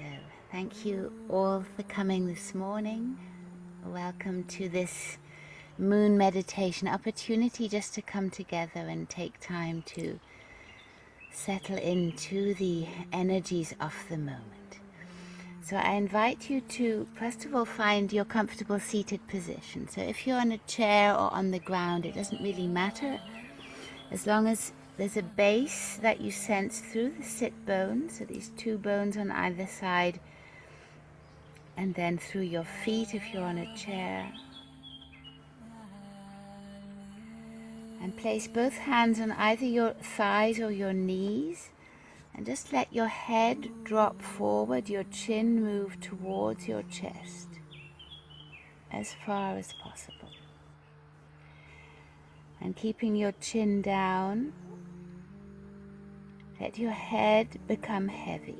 So thank you all for coming this morning. Welcome to this moon meditation opportunity just to come together and take time to settle into the energies of the moment. So I invite you to first of all find your comfortable seated position. So if you're on a chair or on the ground, it doesn't really matter, as long as there's a base that you sense through the sit bones, so these two bones on either side, and then through your feet if you're on a chair. And place both hands on either your thighs or your knees, and just let your head drop forward, your chin move towards your chest as far as possible. And keeping your chin down, let your head become heavy.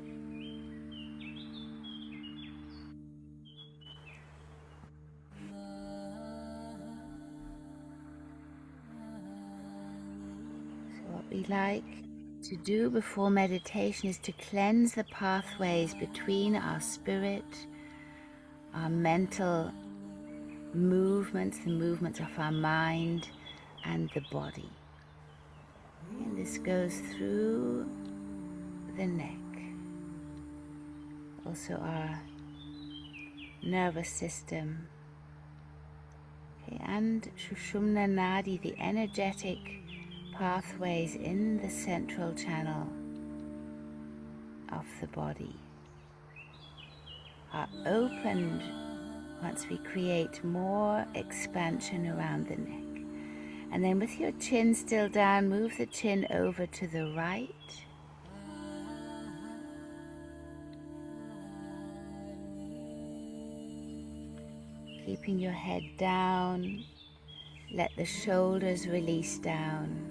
So what we like to do before meditation is to cleanse the pathways between our spirit, our mental movements, the movements of our mind and the body. And this goes through the neck, also our nervous system, and Sushumna Nadi, the energetic pathways in the central channel of the body, are opened once we create more expansion around the neck. And then with your chin still down, move the chin over to the right. Keeping your head down, let the shoulders release down.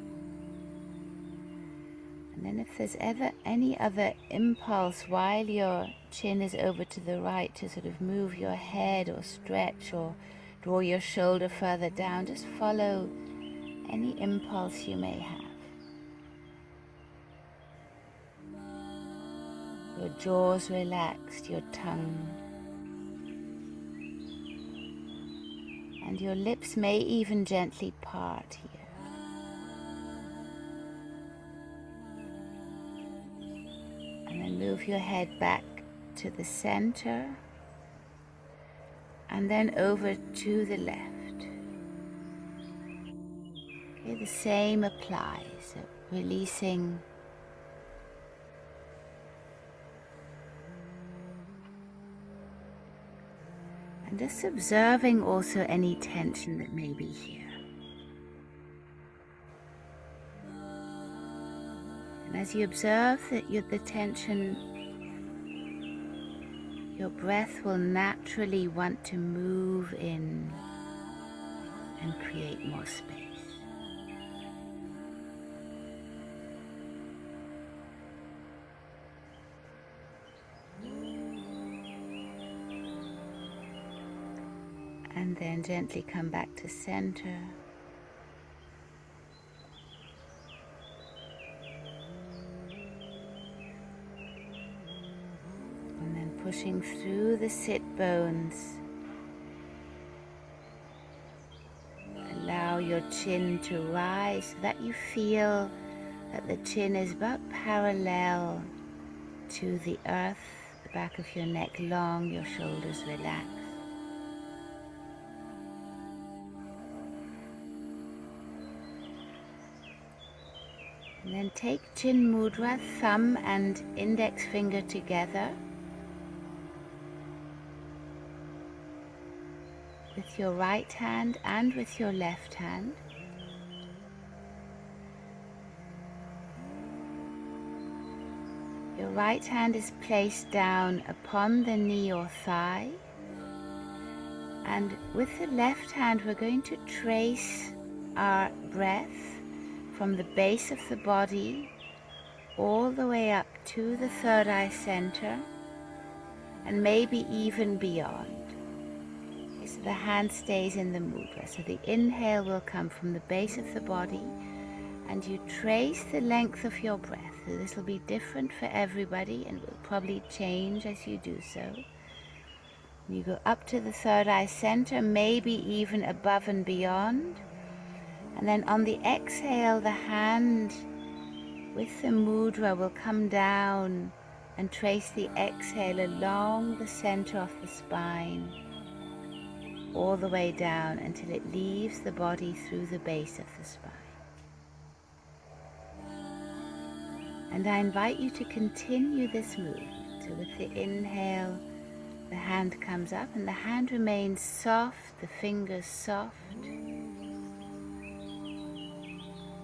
And then if there's ever any other impulse while your chin is over to the right to sort of move your head or stretch or draw your shoulder further down, just follow any impulse you may have. Your jaws relaxed, your tongue, and your lips may even gently part here. And then move your head back to the center and then over to the left. Okay, the same applies, so releasing and just observing also any tension that may be here. And as you observe that the tension, your breath will naturally want to move in and create more space. And then gently come back to center. And then pushing through the sit bones. Allow your chin to rise so that you feel that the chin is about parallel to the earth, the back of your neck long, your shoulders relaxed. And then take Chin Mudra, thumb and index finger together with your right hand and with your left hand. Your right hand is placed down upon the knee or thigh, and with the left hand we're going to trace our breath from the base of the body all the way up to the third eye center and maybe even beyond. Okay, so the hand stays in the mudra. So the inhale will come from the base of the body and you trace the length of your breath. So this will be different for everybody and will probably change as you do so. You go up to the third eye center, maybe even above and beyond. And then on the exhale, the hand with the mudra will come down and trace the exhale along the center of the spine, all the way down until it leaves the body through the base of the spine. And I invite you to continue this movement. So with the inhale, the hand comes up and the hand remains soft, the fingers soft.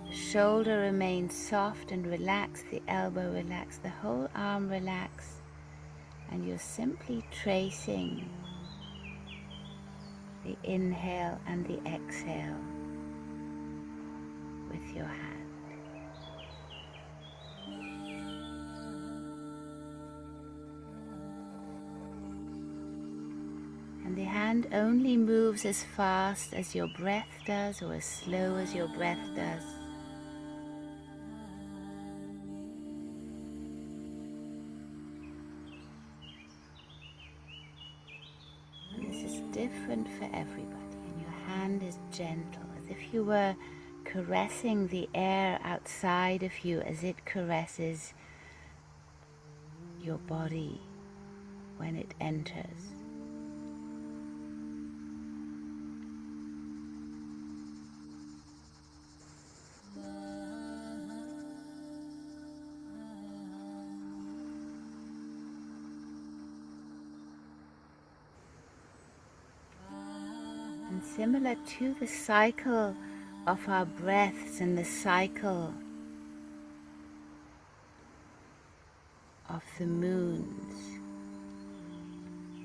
The shoulder remains soft and relaxed, the elbow relaxed, the whole arm relaxed. And you're simply tracing the inhale and the exhale with your hand. And the hand only moves as fast as your breath does, or as slow as your breath does. And this is different for everybody. And your hand is gentle, as if you were caressing the air outside of you as it caresses your body when it enters. And similar to the cycle of our breaths and the cycle of the moons.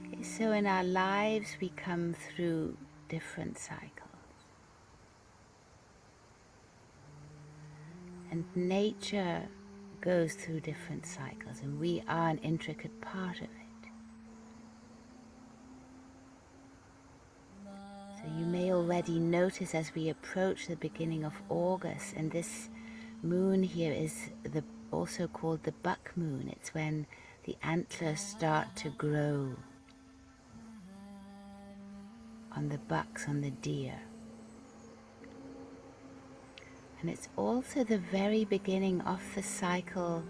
Okay, so in our lives we come through different cycles. And nature goes through different cycles, and we are an intricate part of it. So you may already notice as we approach the beginning of August, and this moon here is also called the buck moon. It's when the antlers start to grow on the bucks, on the deer. And it's also the very beginning of the cycle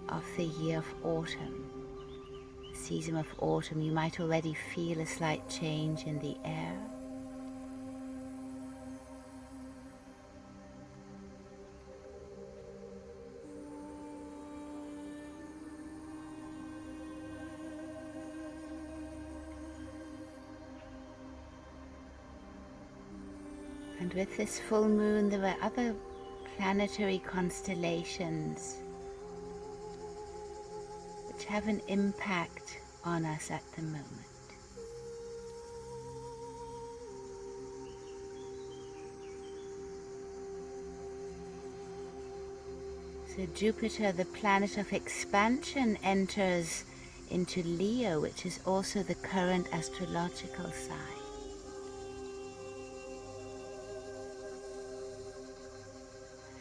of the year of autumn. The season of autumn, you might already feel a slight change in the air. And with this full moon, there are other planetary constellations which have an impact on us at the moment. So Jupiter, the planet of expansion, enters into Leo, which is also the current astrological sign.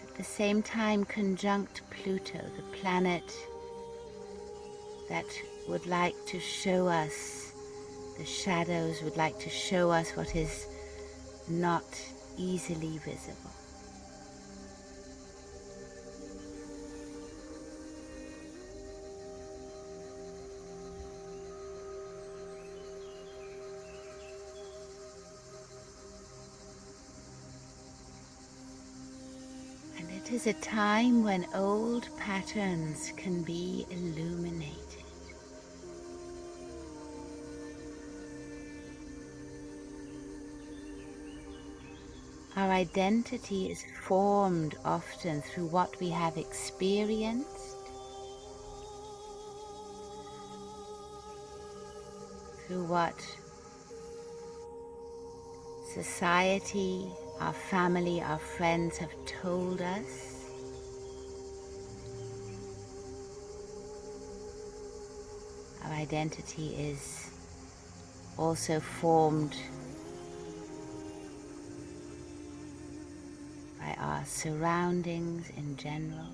At the same time, conjunct Pluto, the planet that would like to show us the shadows, would like to show us what is not easily visible. It is a time when old patterns can be illuminated. Our identity is formed often through what we have experienced, through what society, our family, our friends have told us. Our identity is also formed by our surroundings in general.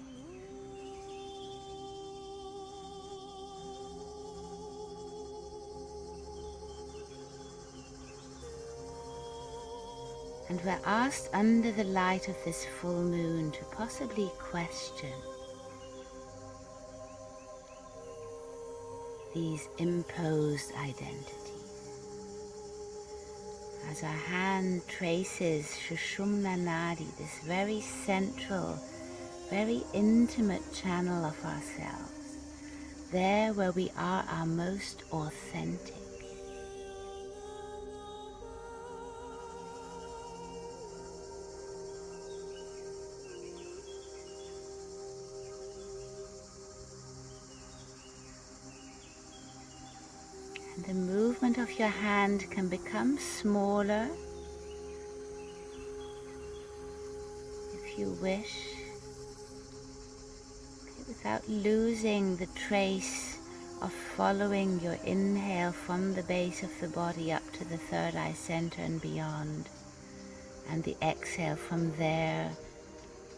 And we're asked under the light of this full moon to possibly question these imposed identities. As our hand traces Shushumna Nadi, this very central, very intimate channel of ourselves, there where we are our most authentic. And the movement of your hand can become smaller if you wish, without losing the trace of following your inhale from the base of the body up to the third eye center and beyond, and the exhale from there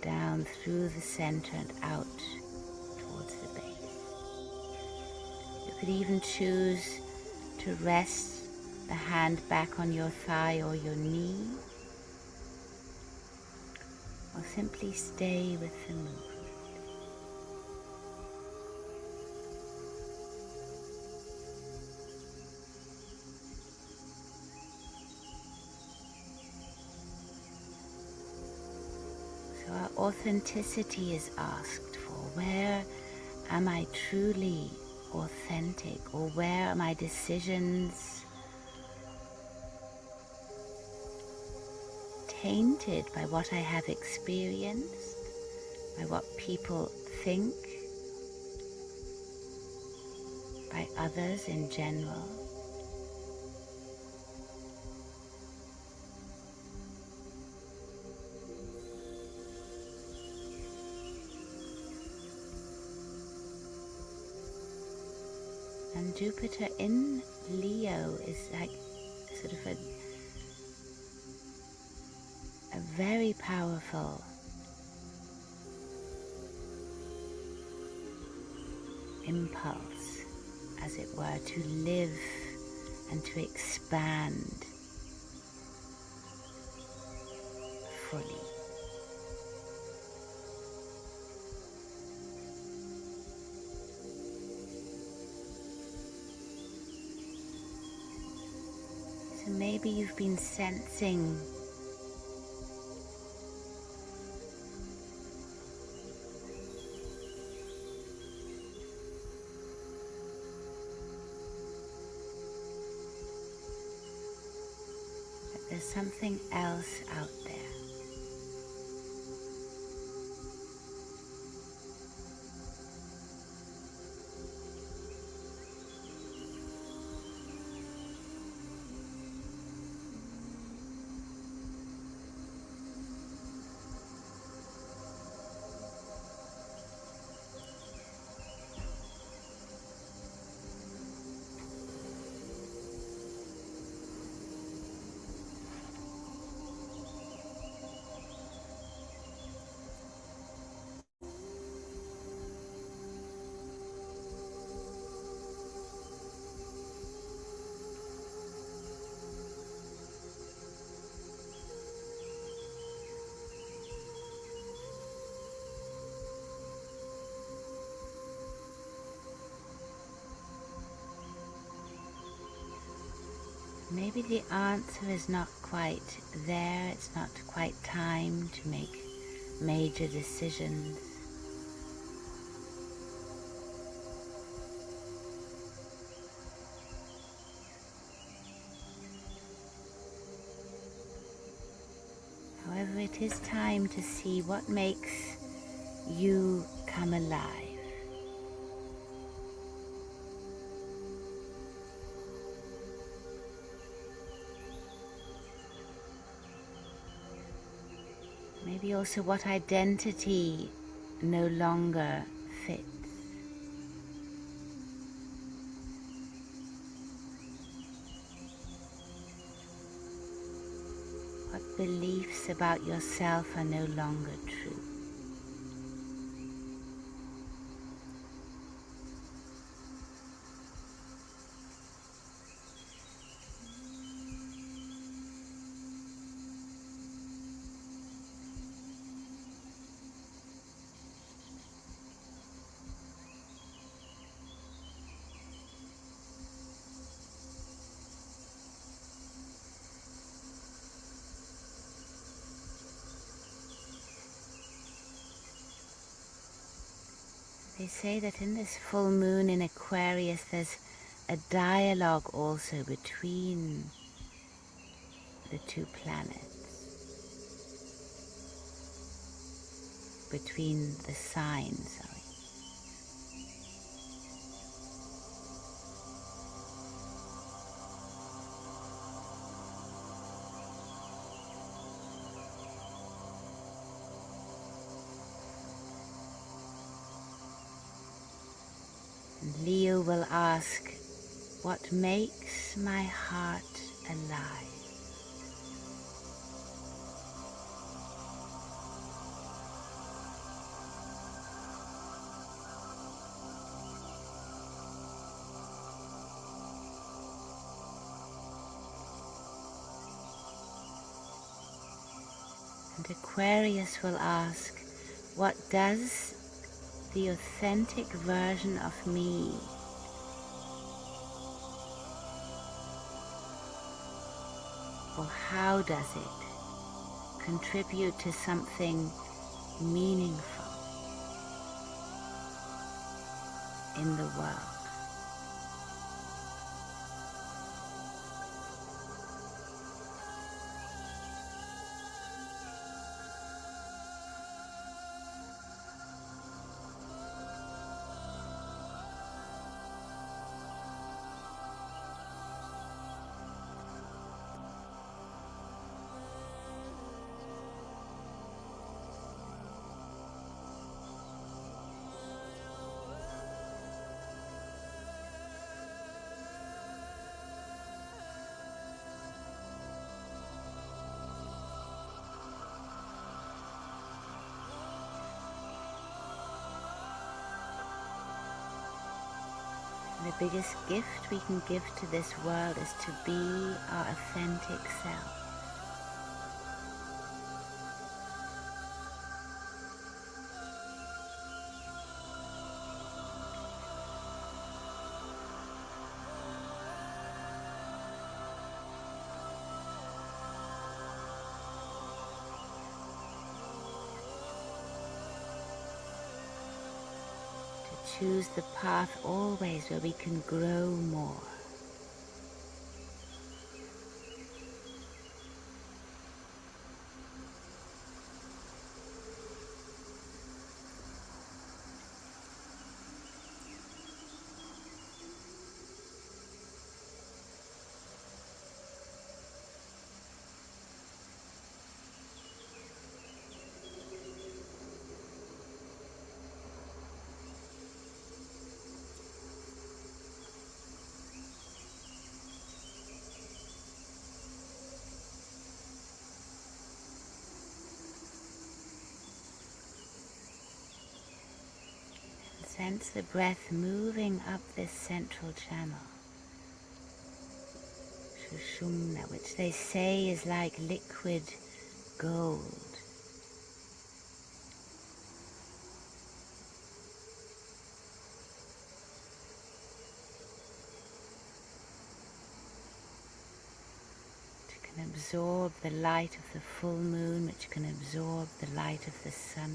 down through the center and out towards the base. You could even choose to rest the hand back on your thigh or your knee, or simply stay with the movement. So our authenticity is asked for. Where am I truly authentic, or where are my decisions tainted by what I have experienced, by what people think, by others in general? And Jupiter in Leo is like sort of a very powerful impulse, as it were, to live and to expand fully. So maybe you've been sensing that there's something else out there. Maybe the answer is not quite there, it's not quite time to make major decisions. However, it is time to see what makes you come alive. Maybe also what identity no longer fits. What beliefs about yourself are no longer true. They say that in this full moon in Aquarius there's a dialogue also between the two planets, between the signs, sorry. And Leo will ask, what makes my heart alive? And Aquarius will ask, what does the authentic version of me or how does it contribute to something meaningful in the world? The biggest gift we can give to this world is to be our authentic self. Choose the path always where we can grow more. Sense the breath moving up this central channel, Shushumna, which they say is like liquid gold. It can absorb the light of the full moon, which can absorb the light of the sun.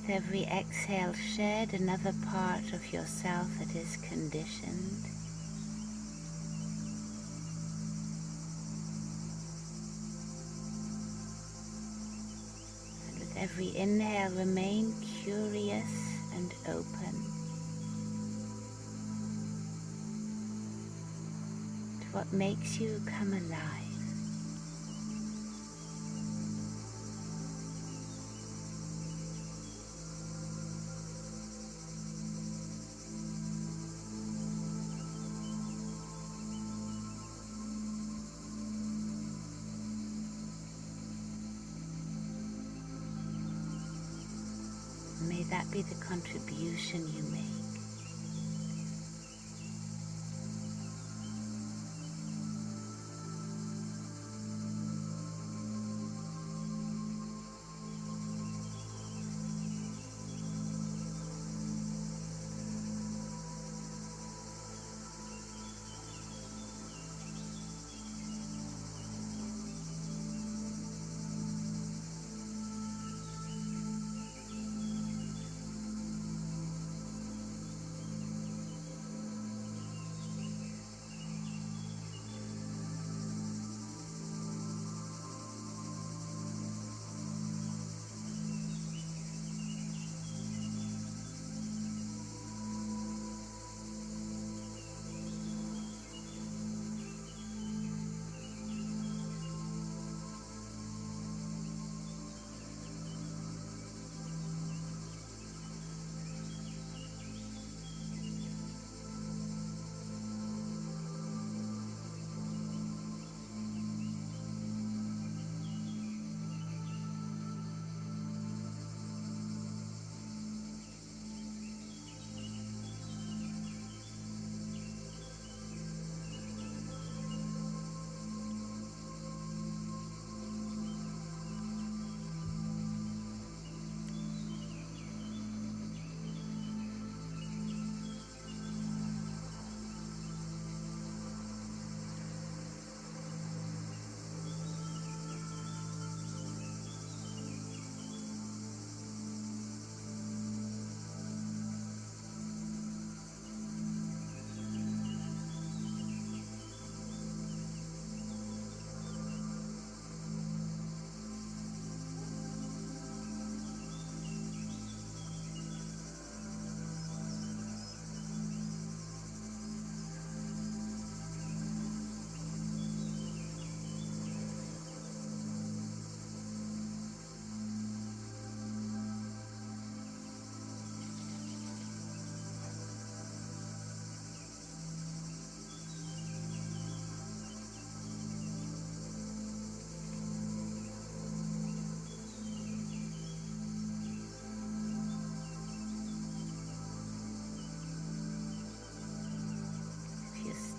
With every exhale, shed another part of yourself that is conditioned. And with every inhale, remain curious and open to what makes you come alive. May that be the contribution you make.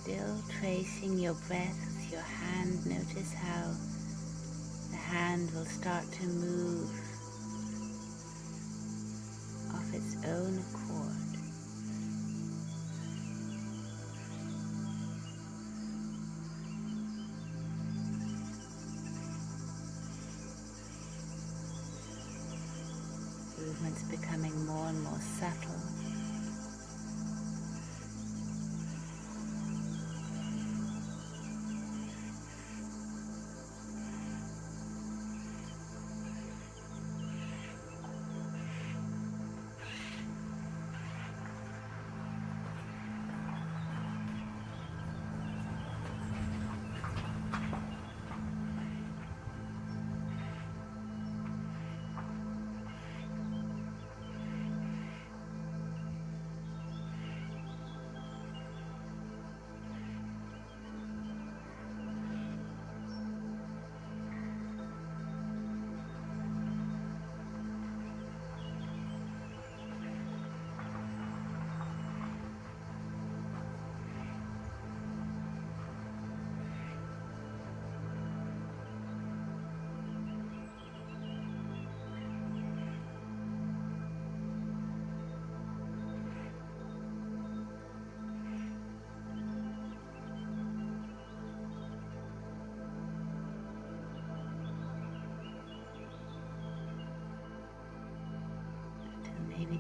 Still tracing your breath with your hand, notice how the hand will start to move of its own accord. Movements becoming more and more subtle.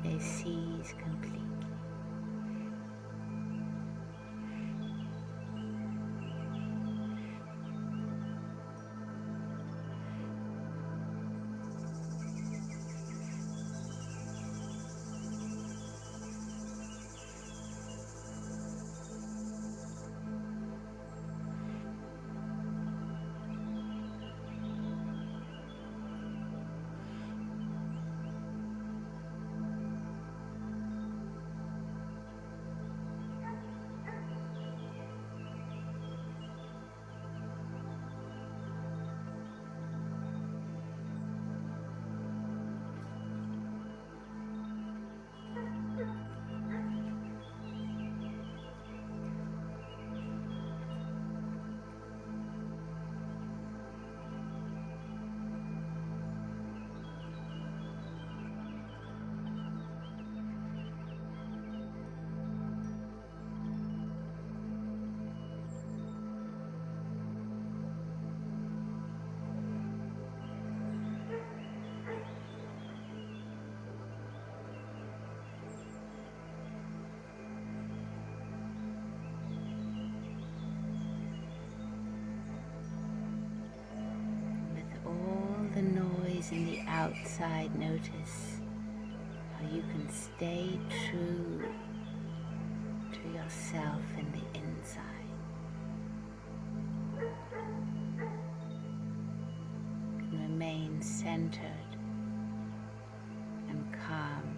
they cease completely. In the outside, notice how you can stay true to yourself in the inside. And remain centered and calm.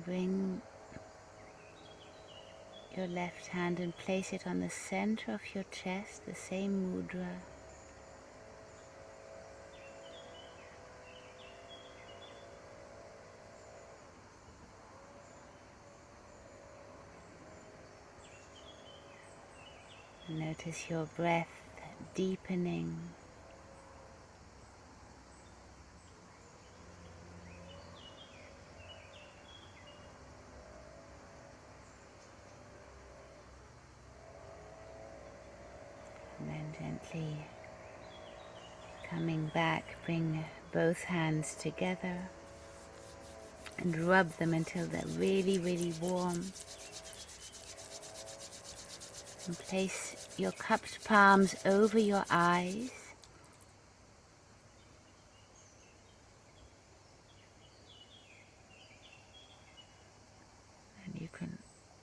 Bring your left hand and place it on the center of your chest, the same mudra. And notice your breath deepening. And then gently coming back, bring both hands together and rub them until they're really, really warm. And place your cupped palms over your eyes. And you can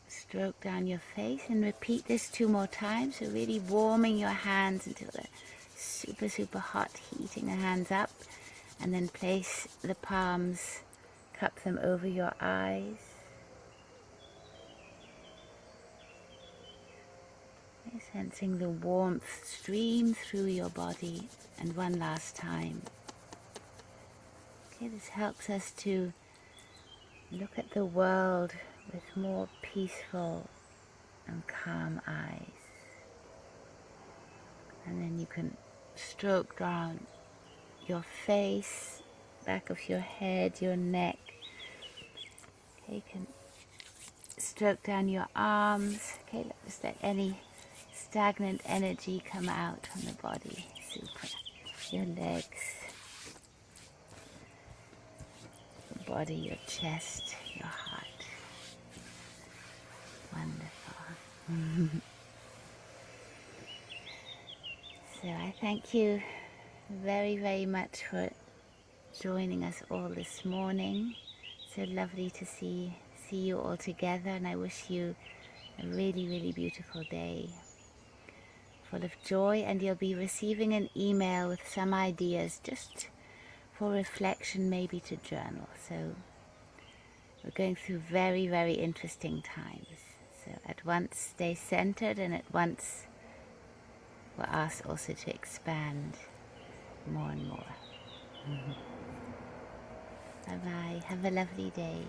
stroke down your face and repeat this 2 more times. So really warming your hands until they're super, super hot, heating the hands up. And then place the palms, cup them over your eyes. Sensing the warmth stream through your body. And one last time. Okay, this helps us to Look at the world with more peaceful and calm eyes. And then you can stroke down your face, back of your head, your neck. Okay, you can stroke down your arms. Okay, just let any stagnant energy come out from the body. Super. Your legs, your body, your chest, your heart. Wonderful. So I thank you very, very much for joining us all this morning. So lovely to see you all together, and I wish you a really, really beautiful day full of joy, and you'll be receiving an email with some ideas just for reflection, maybe to journal. So we're going through very, very interesting times. So at once stay centered, and at once we're asked also to expand more and more. Bye-bye. Have a lovely day.